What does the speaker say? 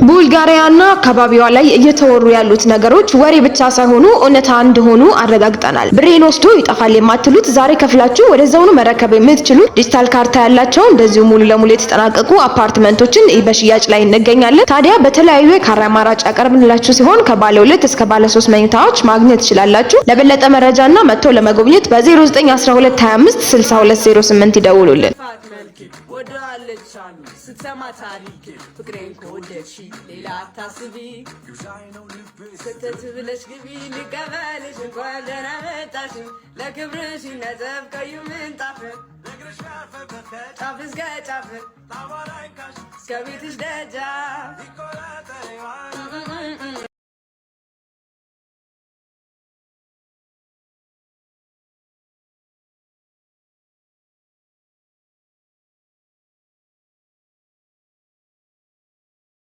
ቡልጋሪያና አካባቢዋ ላይ እየተወሩ ያሉት ነገሮች ወሬ ብቻ ሳይሆኑ እውነታ እንደሆኑ አረጋግጠናል። ብሬን ወስዶ ይጠፋል የማትሉት ዛሬ ከፍላችሁ ወደዛውኑ መረከብ የምትችሉት ዲጂታል ካርታ ያላቸው እንደዚሁ ሙሉ ለሙሉ የተጠናቀቁ አፓርትመንቶችን በሽያጭ ላይ እንገኛለን። ታዲያ በተለያዩ የካሬ አማራጭ ያቀርብንላችሁ ሲሆን ከባለ 2 እስከ ባለ 3 መኝታዎች ማግኘት ትችላላችሁ። ለበለጠ መረጃና መጥቶ ለመጎብኘት በ0912256208 ይደውሉልን። ስትሰማ ታሪክ ፍቅሬን ከወደድሽ ሌላ አታስቢ ስተት ብለሽ ግቢ ልቀበልሽ እንኳን ደህና መጣሽ ለክብርሽ ይነዘብ ቀዩ ምንጣፍ ጫፍ እስከ ጫፍ እስከ ቤትሽ ደጃፍ